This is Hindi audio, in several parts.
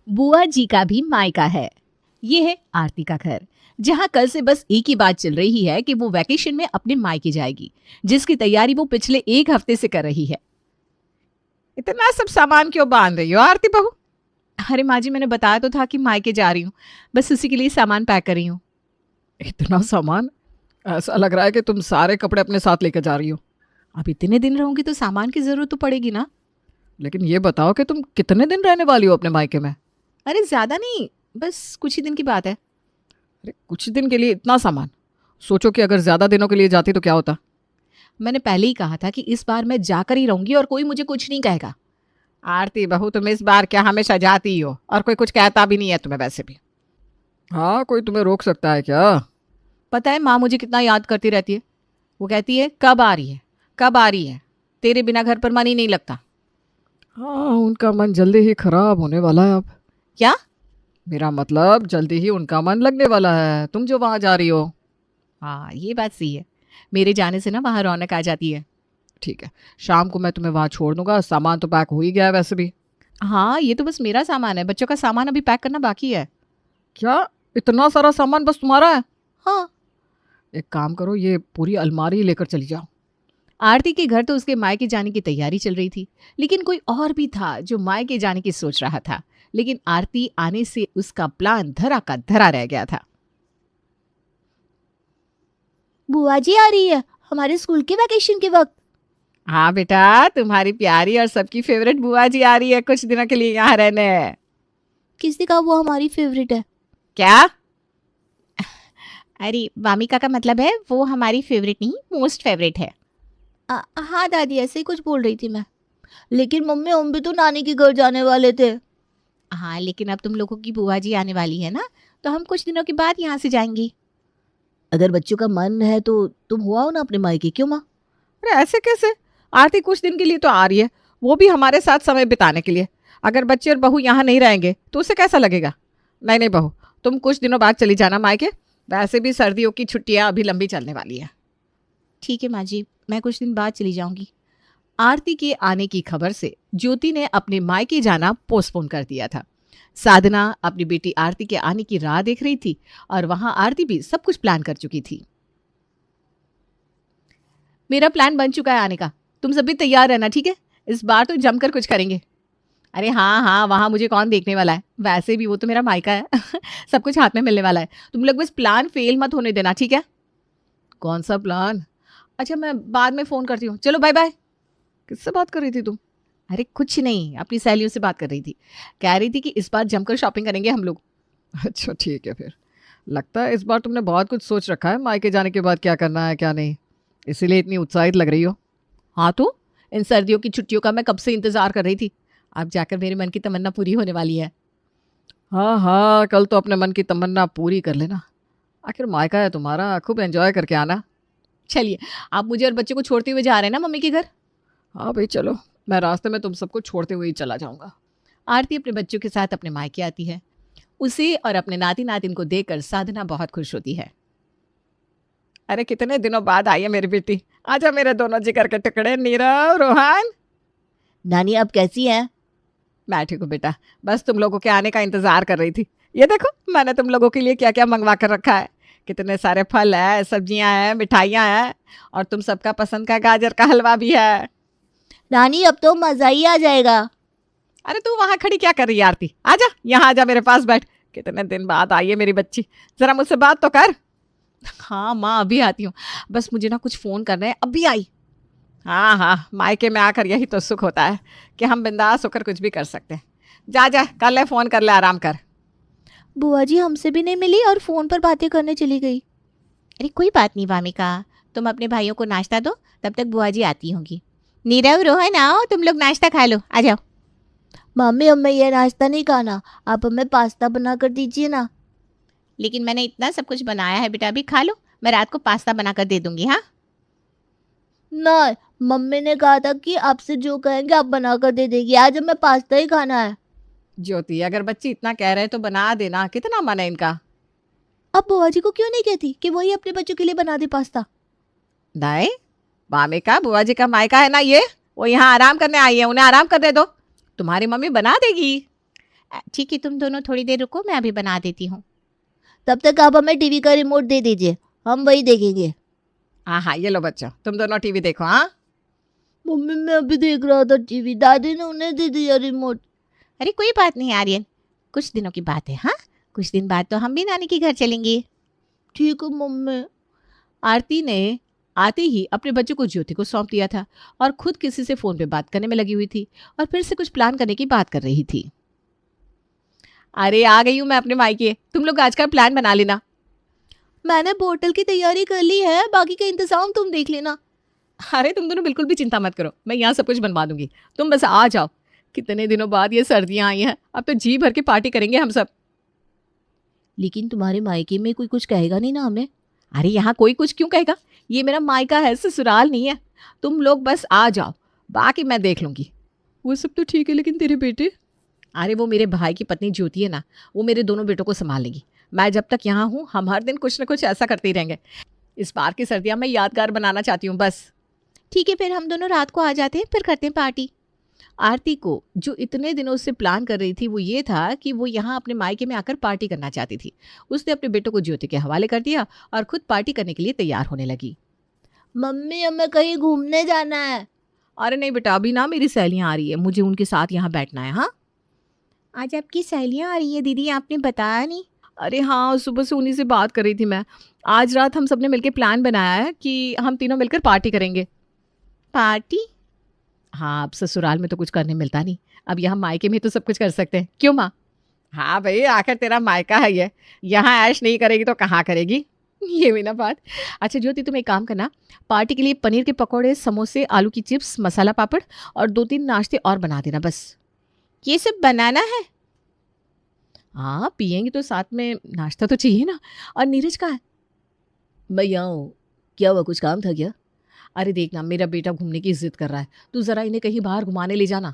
बुआ जी का भी मायका है। ये है आरती का घर, जहाँ कल से बस एक ही बात चल रही है कि वो वैकेशन में अपने मायके जाएगी, जिसकी तैयारी वो पिछले एक हफ्ते से कर रही है। इतना सब सामान क्यों बांध रही हो आरती बहू? अरे माँ जी, मैंने बताया तो था कि मायके जा रही हूँ, बस उसी के लिए सामान पैक कर रही हूँ। इतना सामान? ऐसा लग रहा है कि तुम सारे कपड़े अपने साथ लेकर जा रही हो। अब इतने दिन रहूंगी तो सामान की जरूरत तो पड़ेगी ना। लेकिन ये बताओ कि तुम कितने दिन रहने वाली हो अपने मायके में? अरे ज्यादा नहीं, बस कुछ ही दिन की बात है। अरे कुछ दिन के लिए इतना सामान? सोचो कि अगर ज्यादा दिनों के लिए जाती तो क्या होता। मैंने पहले ही कहा था कि इस बार मैं जाकर ही रहूंगी और कोई मुझे कुछ नहीं कहेगा। आरती बहू, तुम इस बार क्या हमेशा जाती ही हो और कोई कुछ कहता भी नहीं है तुम्हें वैसे भी। हाँ, कोई तुम्हें रोक सकता है क्या? पता है माँ मुझे कितना याद करती रहती है। वो कहती है कब आ रही है, कब आ रही है, तेरे बिना घर पर मन ही नहीं लगता। हाँ, उनका मन जल्दी ही खराब होने वाला है अब। क्या? मेरा मतलब जल्दी ही उनका मन लगने वाला है, तुम जो वहां जा रही हो। हाँ ये बात सही है, मेरे जाने से ना वहाँ रौनक आ जाती है। ठीक है, शाम को मैं तुम्हें वहां छोड़ दूंगा। सामान तो पैक हो ही गया है वैसे भी। हाँ ये तो बस मेरा सामान है, बच्चों का सामान अभी पैक करना बाकी है। क्या? इतना सारा सामान बस तुम्हारा है? हाँ। एक काम करो, ये पूरी अलमारी लेकर चली जाओ। आरती के घर तो उसके मायके जाने की तैयारी चल रही थी, लेकिन कोई और भी था जो मायके जाने की सोच रहा था। लेकिन आरती आने से उसका प्लान धरा का धरा रह गया था। बुआ जी आ रही है हमारे स्कूल के वैकेशन के वक्त। हाँ बेटा, तुम्हारी प्यारी और सबकी फेवरेट बुआ जी आ रही है कुछ दिनों के लिए यहाँ रहने। किसने कहा वो हमारी फेवरेट है? क्या? अरे वामिका का मतलब है वो हमारी फेवरेट नहीं, मोस्ट फेवरेट है। हाँ दादी, ऐसे ही कुछ बोल रही थी मैं। लेकिन मम्मी, हम भी तो नानी के घर जाने वाले थे। हाँ लेकिन अब तुम लोगों की बुआ जी आने वाली है ना, तो हम कुछ दिनों के बाद यहाँ से जाएंगी। अगर बच्चों का मन है तो तुम हुआ हो ना अपने मायके, क्यों माँ? अरे ऐसे कैसे? आरती कुछ दिन के लिए तो आ रही है, वो भी हमारे साथ समय बिताने के लिए। अगर बच्चे और बहू यहाँ नहीं रहेंगे तो उसे कैसा लगेगा? नहीं नहीं बहू, तुम कुछ दिनों बाद चली जाना मायके। वैसे भी सर्दियों की छुट्टियां अभी लंबी चलने वाली है। ठीक है माँ जी, मैं कुछ दिन बाद चली जाऊंगी। आरती के आने की खबर से ज्योति ने अपने मायके जाना पोस्टपोन कर दिया था। साधना अपनी बेटी आरती के आने की राह देख रही थी और वहां आरती भी सब कुछ प्लान कर चुकी थी। मेरा प्लान बन चुका है आने का, तुम सब भी तैयार रहना, ठीक है? इस बार तो जमकर कुछ करेंगे। अरे हाँ हाँ, वहां मुझे कौन देखने वाला है, वैसे भी वो तो मेरा मायका है। सब कुछ हाथ में मिलने वाला है, तुम लोग बस प्लान फेल मत होने देना, ठीक है? कौन सा प्लान? अच्छा मैं बाद में फोन करती हूँ, चलो बाय बाय। किससे बात कर रही थी तुम? अरे कुछ नहीं, अपनी सहेलियों से बात कर रही थी। कह रही थी कि इस बार जमकर शॉपिंग करेंगे हम लोग। अच्छा ठीक है फिर। लगता है इस बार तुमने बहुत कुछ सोच रखा है मायके जाने के बाद क्या करना है क्या नहीं, इसीलिए इतनी उत्साहित लग रही हो। हाँ तो इन सर्दियों की छुट्टियों का मैं कब से इंतजार कर रही थी, अब जाकर मेरे मन की तमन्ना पूरी होने वाली है। हाँ हाँ, कल तो अपने मन की तमन्ना पूरी कर लेना। आखिर मायका है तुम्हारा, खूब एंजॉय करके आना। चलिए, आप मुझे और बच्चे को छोड़ते हुए जा रहे हैं ना मम्मी के घर? हाँ भाई चलो, मैं रास्ते में तुम सबको छोड़ते हुए ही चला जाऊंगा। आरती अपने बच्चों के साथ अपने मायके आती है। उसे और अपने नाती नातिन को देखकर साधना बहुत खुश होती है। अरे कितने दिनों बाद आई है मेरी बेटी। आजा मेरे दोनों जिगर के टुकड़े, नीरव, रोहन। नानी अब कैसी है? मैं ठीक हूँ बेटा, बस तुम लोगों के आने का इंतजार कर रही थी। ये देखो मैंने तुम लोगों के लिए क्या क्या मंगवा कर रखा है। कितने सारे फल है, सब्जियां हैं, मिठाइयाँ हैं, और तुम सबका पसंद का गाजर का हलवा भी है। नानी अब तो मजा ही आ जाएगा। अरे तू वहां खड़ी क्या कर रही है आरती? आजा यहाँ, आजा मेरे पास बैठ। कितने दिन बाद आई है मेरी बच्ची, जरा मुझसे बात तो कर। हाँ माँ अभी आती हूँ, बस मुझे ना कुछ फ़ोन करना है, अभी आई। हाँ हाँ, मायके में आकर यही तो सुख होता है कि हम बिंदास होकर कुछ भी कर सकते हैं। जा जा, कर ले फ़ोन, कर ले, आराम कर। बुआ जी हमसे भी नहीं मिली और फोन पर बातें करने चली गई। अरे कोई बात नहीं वामिका, तुम अपने भाइयों को नाश्ता दो, तब तक बुआ जी आती होंगी। नीरव, रोहन, आओ तुम लोग नाश्ता खा लो, आ जाओ। मम्मी, हमें यह नाश्ता नहीं खाना, आप हमें पास्ता बना कर दीजिए ना। लेकिन मैंने इतना सब कुछ बनाया है बेटा, अभी खा लो, मैं रात को पास्ता बनाकर दे दूंगी। हाँ नहीं, मम्मी ने कहा था कि आपसे जो कहेंगे आप बना कर दे देगी, आज हमें पास्ता ही खाना है। ज्योति, अगर बच्ची इतना कह रहे हैं तो बना देना, कितना मन है इनका। अब बुआ जी को क्यों नहीं कहती कि वही अपने बच्चों के लिए बना दे पास्ता? नहीं, मामिका बुआ जी का मायका है ना ये, वो यहाँ आराम करने आई है, उन्हें आराम करने दो, तुम्हारी मम्मी बना देगी। ठीक है, तुम दोनों थोड़ी देर रुको, मैं अभी बना देती हूँ। तब तक आप हमें टीवी का रिमोट दे दीजिए, हम वही देखेंगे। हाँ हाँ, ये लो बच्चों, तुम दोनों टीवी देखो। हाँ, मम्मी मैं अभी देख रहा था टीवी, दादी ने उन्हें दे दिया रिमोट। अरे कोई बात नहीं आर्यन, कुछ दिनों की बात है। हाँ, कुछ दिन बाद तो हम भी नानी के घर चलेंगे। ठीक है मम्मी। आरती ने आते ही अपने बच्चों को ज्योति को सौंप दिया था और खुद किसी से फोन पे बात करने में लगी हुई थी और फिर से कुछ प्लान करने की बात कर रही थी। अरे आ गई हूँ मैं अपने मायके, तुम लोग आज का प्लान बना लेना। मैंने बोतल की तैयारी कर ली है, बाकी का इंतजाम तुम देख लेना। अरे तुम दोनों बिल्कुल भी चिंता मत करो, मैं यहाँ सब कुछ बनवा दूंगी, तुम बस आ जाओ। कितने दिनों बाद ये सर्दियाँ आई हैं, अब तो जी भर के पार्टी करेंगे हम सब। लेकिन तुम्हारे मायके में कोई कुछ कहेगा नहीं ना हमें? अरे यहाँ कोई कुछ क्यों कहेगा, ये मेरा मायका है, ससुराल नहीं है। तुम लोग बस आ जाओ, बाकी मैं देख लूंगी। वो सब तो ठीक है, लेकिन तेरे बेटे? अरे वो मेरे भाई की पत्नी ज्योति है ना, वो मेरे दोनों बेटों को संभाल लेगी। मैं जब तक यहाँ हूँ हम हर दिन कुछ ना कुछ ऐसा करते ही रहेंगे। इस बार की सर्दियाँ मैं यादगार बनाना चाहती हूँ बस। ठीक है, फिर हम दोनों रात को आ जाते हैं, फिर करते हैं पार्टी। आरती को जो इतने दिनों से प्लान कर रही थी वो ये था कि वो यहाँ अपने मायके में आकर पार्टी करना चाहती थी। उसने अपने बेटों को ज्योति के हवाले कर दिया और खुद पार्टी करने के लिए तैयार होने लगी। मम्मी हमें कहीं घूमने जाना है। अरे नहीं बेटा, अभी ना मेरी सहेलियाँ आ रही है, मुझे उनके साथ यहाँ बैठना है। हाँ, आज आपकी सहेलियाँ आ रही है दीदी, आपने बताया नहीं। अरे हाँ, सुबह से उन्हीं से बात कर रही थी मैं। आज रात हम सबने मिलकर प्लान बनाया है कि हम तीनों मिलकर पार्टी करेंगे। पार्टी? हाँ, अब ससुराल में तो कुछ करने मिलता नहीं, अब यहाँ मायके में तो सब कुछ कर सकते हैं, क्यों माँ? हाँ भाई, आखिर तेरा मायका है ये, यहाँ ऐश नहीं करेगी तो कहाँ करेगी? ये भी ना बात। अच्छा ज्योति, तुम एक काम करना, पार्टी के लिए पनीर के पकौड़े, समोसे, आलू की चिप्स, मसाला पापड़ और 2-3 नाश्ते और बना देना बस। ये सब बनाना है? हाँ, पियेंगे तो साथ में नाश्ता तो चाहिए ना। और नीरज का है? मैं यहाँ हूँ, क्या हुआ, कुछ काम था क्या? अरे देखना, मेरा बेटा घूमने की जिद कर रहा है, तू जरा इन्हें कहीं बाहर घुमाने ले जाना।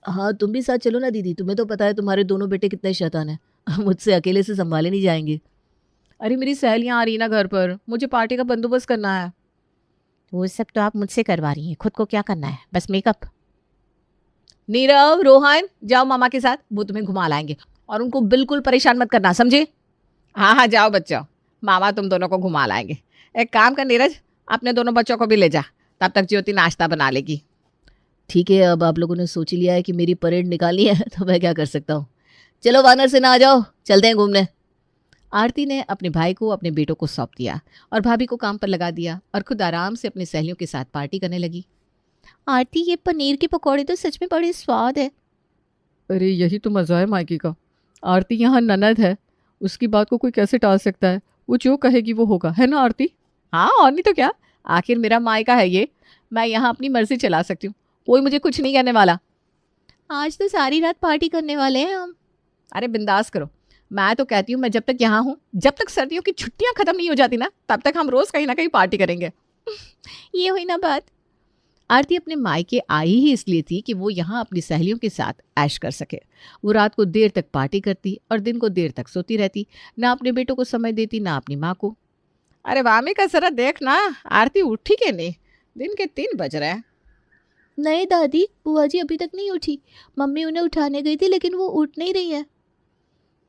हाँ तुम भी साथ चलो ना दीदी, तुम्हें तो पता है तुम्हारे दोनों बेटे कितने शैतान हैं। मुझसे अकेले से संभाले नहीं जाएंगे। अरे मेरी सहेलियाँ आ रही ना घर पर, मुझे पार्टी का बंदोबस्त करना है। वो सब तो आप मुझसे करवा रही हैं, खुद को क्या करना है, बस मेकअप। नीरव, रोहन, जाओ मामा के साथ, वो तुम्हें घुमा लाएंगे और उनको बिल्कुल परेशान मत करना, समझे? हाँ हाँ, जाओ बच्चों, मामा तुम दोनों को घुमा लाएंगे। एक काम कर नीरज, अपने दोनों बच्चों को भी ले जा, तब तक ज्योति नाश्ता बना लेगी। ठीक है, अब आप लोगों ने सोच ही लिया है कि मेरी परेड निकालनी है तो मैं क्या कर सकता हूँ। चलो वानर से ना आ जाओ, चलते हैं घूमने। आरती ने अपने भाई को अपने बेटों को सौंप दिया और भाभी को काम पर लगा दिया और खुद आराम से अपनी सहेलियों के साथ पार्टी करने लगी। आरती, ये पनीर के पकौड़े तो सच में बड़े स्वाद है। अरे यही तो मज़ा है मायके का। आरती यहाँ ननद है, उसकी बात को कोई कैसे टाल सकता है? वो जो कहेगी वो होगा, है ना आरती? हाँ और नहीं तो क्या, आखिर मेरा मायका है ये, मैं यहाँ अपनी मर्जी चला सकती हूँ, कोई मुझे कुछ नहीं कहने वाला। आज तो सारी रात पार्टी करने वाले हैं हम। अरे बिंदास करो, मैं तो कहती हूँ मैं जब तक यहाँ हूँ, जब तक सर्दियों की छुट्टियाँ खत्म नहीं हो जाती ना, तब तक हम रोज कहीं ना कहीं पार्टी करेंगे। ये हुई ना बात। आरती अपने मायके आई ही इसलिए थी कि वो यहाँ अपनी सहेलियों के साथ ऐश कर सके। वो रात को देर तक पार्टी करती और दिन को देर तक सोती रहती, ना अपने बेटों को समय देती ना अपनी माँ को। अरे वामी का जरा देख ना, आरती उठी के नहीं, दिन के 3 बज रहे हैं। नहीं दादी, बुआ जी अभी तक नहीं उठी। मम्मी उन्हें उठाने गई थी लेकिन वो उठ नहीं रही है।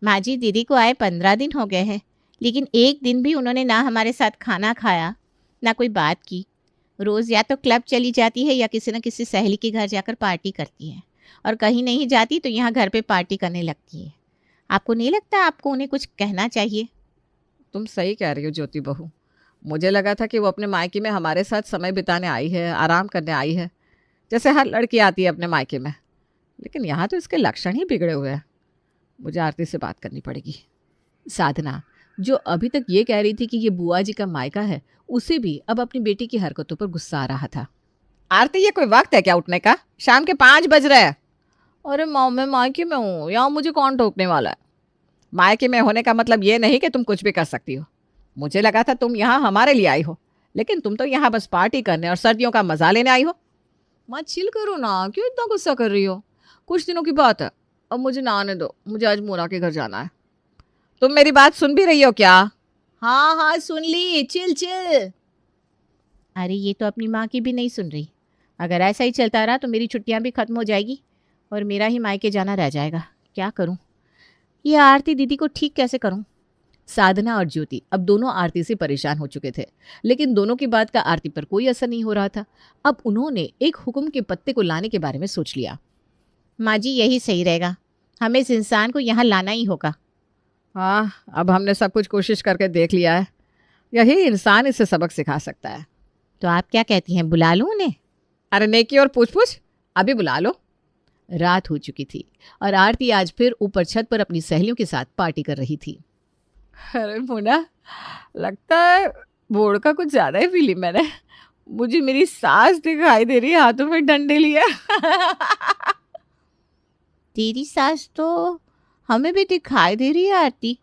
माँ जी, दीदी को आए 15 दिन हो गए हैं, लेकिन एक दिन भी उन्होंने ना हमारे साथ खाना खाया ना कोई बात की। रोज़ या तो क्लब चली जाती है या किसी न किसी सहेली के घर जाकर पार्टी करती है, और कहीं नहीं जाती तो यहाँ घर पे पार्टी करने लगती है। आपको नहीं लगता आपको उन्हें कुछ कहना चाहिए? तुम सही कह रही हो ज्योति बहू, मुझे लगा था कि वो अपने मायके में हमारे साथ समय बिताने आई है, आराम करने आई है, जैसे हर लड़की आती है अपने मायके में। लेकिन यहाँ तो इसके लक्षण ही बिगड़े हुए हैं। मुझे आरती से बात करनी पड़ेगी। साधना, जो अभी तक ये कह रही थी कि ये बुआ जी का मायका है, उसे भी अब अपनी बेटी की हरकतों पर गुस्सा आ रहा था। आरती, ये कोई वक्त है क्या उठने का? शाम के 5 बज रहे हैं। अरे माँ, मैं मायके में हूँ, यहाँ मुझे कौन टोकने वाला है? मायके में होने का मतलब ये नहीं कि तुम कुछ भी कर सकती हो। मुझे लगा था तुम यहाँ हमारे लिए आई हो, लेकिन तुम तो यहाँ बस पार्टी करने और सर्दियों का मजा लेने आई हो। माँ चिल करो ना, क्यों इतना गुस्सा कर रही हो? कुछ दिनों की बात है, अब मुझे नहाने दो, मुझे आज मोना के घर जाना है। तुम मेरी बात सुन भी रही हो क्या? हाँ हाँ सुन ली, चिल चिल। अरे ये तो अपनी माँ की भी नहीं सुन रही। अगर ऐसा ही चलता रहा तो मेरी छुट्टियाँ भी खत्म हो जाएगी और मेरा ही मायके जाना रह जाएगा। क्या करूं? ये आरती दीदी को ठीक कैसे करूं? साधना और ज्योति अब दोनों आरती से परेशान हो चुके थे, लेकिन दोनों की बात का आरती पर कोई असर नहीं हो रहा था। अब उन्होंने एक हुक्म के पत्ते को लाने के बारे में सोच लिया। माँ जी, यही सही रहेगा, हमें इस इंसान को यहाँ लाना ही होगा। हाँ, अब हमने सब कुछ कोशिश करके देख लिया है, यही इंसान इसे सबक सिखा सकता है। तो आप क्या कहती हैं, बुला लूं उन्हें? अरे नेकी और पूछ पूछ, अभी बुला लो। रात हो चुकी थी और आरती आज फिर ऊपर छत पर अपनी सहेलियों के साथ पार्टी कर रही थी। अरे मुन्ना, लगता है बोर्ड का कुछ ज़्यादा ही पी ली मैंने। मुझे मेरी सास दिखाई दे रही है, हाथों में डंडे लिए। तेरी सास तो हमें भी दिखाई दे रही है आरती।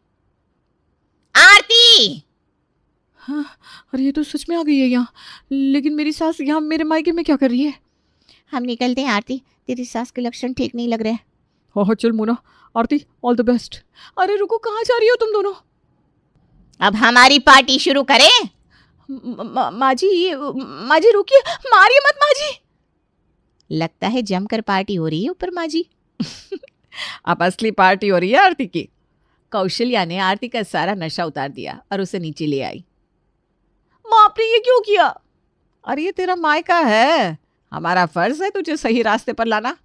आरती! हाँ, अरे ये तो सच में आ गई है यहाँ। लेकिन मेरी सास यहाँ मेरे मायके में क्या कर रही है? हम निकलते हैं आरती, तेरी सास के लक्षण ठीक नहीं लग रहे हैं। हाँ चल मुन्ना, आरती ऑल द बेस्ट। अरे रुको, कहाँ जा रही हो तुम दोनों? अब हमारी पार्टी शुरू करें? माँ जी रुकिए, मारिए मत माँ जी। लगता है जमकर पार्टी हो रही है ऊपर माँ जी। अब असली पार्टी हो रही है आरती की। कौशल्या ने आरती का सारा नशा उतार दिया और उसे नीचे ले आई। माँ आपने ये क्यों किया? अरे ये तेरा मायका है, हमारा फर्ज है तुझे सही रास्ते पर लाना।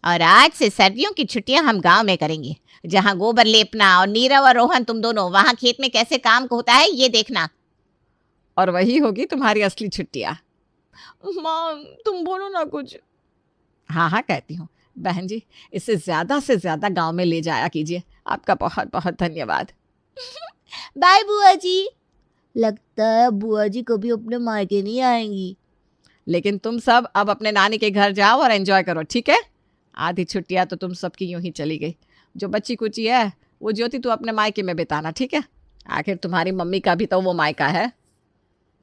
और आज से सर्दियों की छुट्टियां हम गांव में करेंगे, जहां गोबर लेपना और नीरव और रोहन तुम दोनों वहां खेत में कैसे काम होता है ये देखना। और वही होगी तुम्हारी असली छुट्टियां। माँ तुम बोलो ना कुछ। हाँ हाँ कहती हूँ बहन जी, इसे ज़्यादा से ज़्यादा गांव में ले जाया कीजिए। आपका बहुत बहुत धन्यवाद। बाय बुआ जी। लगता है बुआ जी कभी अपने मायके नहीं आएंगी। लेकिन तुम सब अब अपने नानी के घर जाओ और एंजॉय करो, ठीक है? आधी छुट्टियां तो तुम सबकी यूं ही चली गई। जो बच्ची कुची है वो ज्योति तू अपने मायके में बिताना, ठीक है? आखिर तुम्हारी मम्मी का भी तो वो मायका है।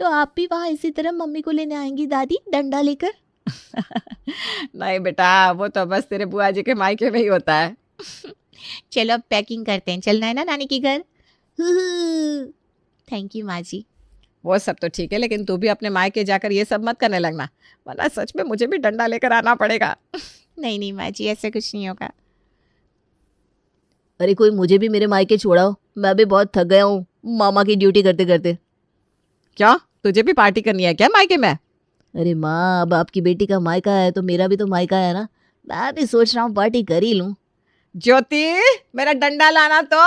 तो आप भी वहाँ इसी तरह मम्मी को लेने आएंगी दादी, डंडा लेकर? नहीं बेटा, वो तो बस तेरे बुआ जी के मायके में ही होता है। चलो अब पैकिंग करते हैं, चलना है ना नानी के घर। थैंक यू माँ जी। वो सब तो ठीक है, लेकिन तू भी अपने मायके जाकर ये सब मत करने लगना, वरना सच में मुझे भी डंडा लेकर आना पड़ेगा। नहीं नहीं माँ जी, ऐसा कुछ नहीं होगा। अरे कोई मुझे भी मेरे मायके छोड़ाओ, मैं भी बहुत थक गया हूँ मामा की ड्यूटी करते करते। क्या तुझे भी पार्टी करनी है क्या मायके में? अरे माँ, अब आपकी बेटी का मायका है तो मेरा भी तो मायका है ना, मैं भी सोच रहा हूँ पार्टी कर ही लूँ। ज्योति, मेरा डंडा लाना तो।